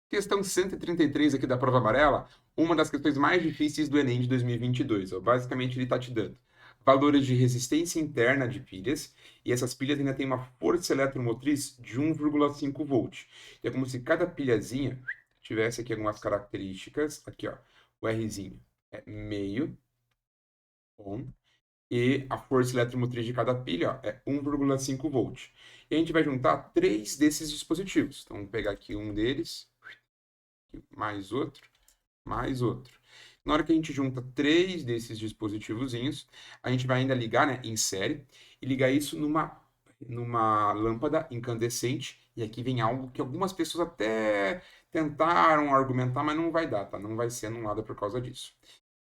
Questão 133 aqui da prova amarela, uma das questões mais difíceis do Enem de 2022. Ó. Basicamente, ele está te dando valores de resistência interna de pilhas, e essas pilhas ainda têm uma força eletromotriz de 1,5 volt. É como se cada pilhazinha tivesse aqui algumas características. Aqui, ó, o Rzinho é meio ohm, e a força eletromotriz de cada pilha ó, é 1,5 volt. E a gente vai juntar três desses dispositivos. Então, vamos pegar aqui um deles, mais outro, mais outro. Na hora que a gente junta três desses dispositivozinhos, a gente vai ainda ligar, né, em série e ligar isso numa lâmpada incandescente. E aqui vem algo que algumas pessoas até tentaram argumentar, mas não vai dar, tá? Não vai ser anulada por causa disso.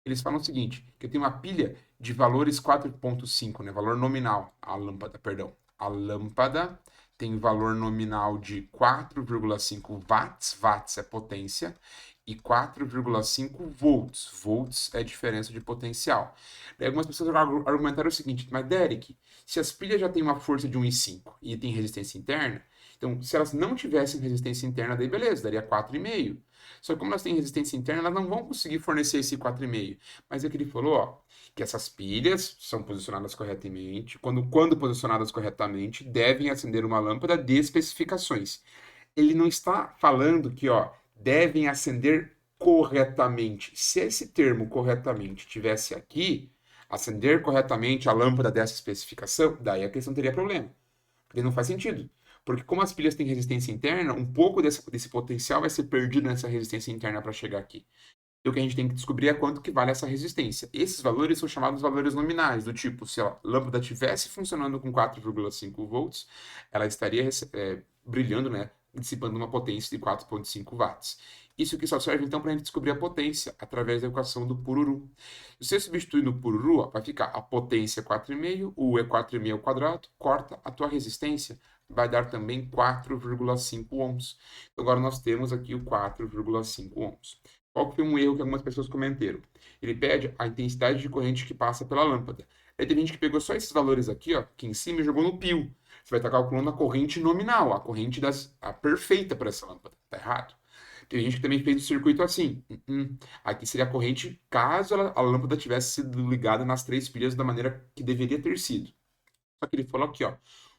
Eles falam o seguinte, que eu tenho uma pilha de valores 4,5, né? Valor nominal. A lâmpada, perdão. A lâmpada tem valor nominal de 4,5 watts. Watts é potência. E 4,5 volts. Volts é diferença de potencial. Daí algumas pessoas argumentaram o seguinte, mas Derek, se as pilhas já têm uma força de 1,5 e tem resistência interna, então se elas não tivessem resistência interna, daí beleza, daria 4,5. Só que como elas têm resistência interna, elas não vão conseguir fornecer esse 4,5. Mas é que ele falou, ó, que essas pilhas são posicionadas corretamente, quando posicionadas corretamente, devem acender uma lâmpada de especificações. Ele não está falando que, ó, devem acender corretamente. Se esse termo corretamente tivesse aqui, acender corretamente a lâmpada dessa especificação, daí a questão teria problema. Porque não faz sentido. Porque como as pilhas têm resistência interna, um pouco desse potencial vai ser perdido nessa resistência interna para chegar aqui. E o que a gente tem que descobrir é quanto que vale essa resistência. Esses valores são chamados valores nominais, do tipo, se a lâmpada estivesse funcionando com 4,5 volts, ela estaria brilhando, né, dissipando uma potência de 4,5 watts. Isso que só serve, então, para a gente descobrir a potência, através da equação do pururu. Se você substituir no pururu, ó, vai ficar a potência 4,5, o U é 4,5 ao quadrado, corta a tua resistência, vai dar também 4,5 ohms. Então, agora nós temos aqui o 4,5 ohms. Qual que foi um erro que algumas pessoas cometeram? Ele pede a intensidade de corrente que passa pela lâmpada. Aí tem gente que pegou só esses valores aqui, ó, aqui em cima e jogou no pio. Você vai estar calculando a corrente nominal, a corrente a perfeita para essa lâmpada. Tá errado. Tem gente que também fez o circuito assim. Aqui seria a corrente caso a lâmpada tivesse sido ligada nas três pilhas da maneira que deveria ter sido. Só que ele falou aqui, ó.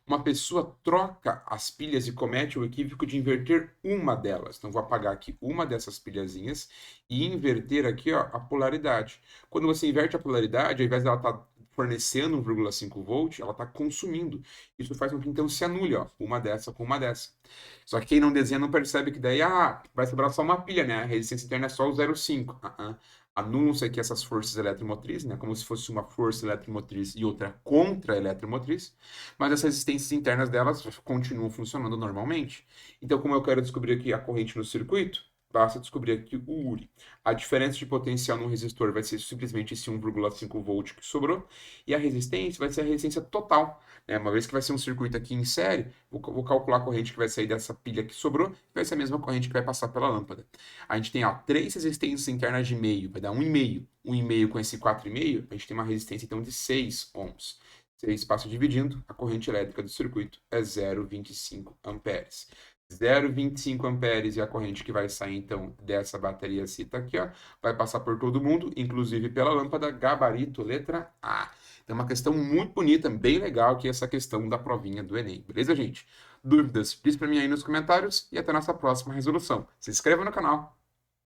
Uma pessoa troca as pilhas e comete o equívoco de inverter uma delas. Então, vou apagar aqui uma dessas pilhazinhas e inverter aqui, ó, a polaridade. Quando você inverte a polaridade, ao invés dela estar fornecendo 1,5 volt, ela está consumindo. Isso faz com que então se anule, ó, uma dessa com uma dessa. Só que quem não desenha não percebe que daí vai sobrar só uma pilha, né? A resistência interna é só o 0,5. Anulam-se aqui essas forças eletromotrizes, né? Como se fosse uma força eletromotriz e outra contra-eletromotriz, mas as resistências internas delas continuam funcionando normalmente. Então, como eu quero descobrir aqui a corrente no circuito, basta descobrir aqui o URI. A diferença de potencial no resistor vai ser simplesmente esse 1,5 volt que sobrou, e a resistência vai ser a resistência total. Né? Uma vez que vai ser um circuito aqui em série, vou calcular a corrente que vai sair dessa pilha que sobrou, e vai ser a mesma corrente que vai passar pela lâmpada. A gente tem ó, três resistências internas de meio, vai dar 1,5. 1,5 com esse 4,5, a gente tem uma resistência então de 6 ohms. 6 passa dividindo, a corrente elétrica do circuito é 0,25 amperes. 0,25 amperes e a corrente que vai sair então dessa bateria cita aqui, ó, vai passar por todo mundo, inclusive pela lâmpada, gabarito, letra A. Então, uma questão muito bonita, bem legal, que é essa questão da provinha do Enem. Beleza, gente? Dúvidas? Diz para mim aí nos comentários e até a nossa próxima resolução. Se inscreva no canal.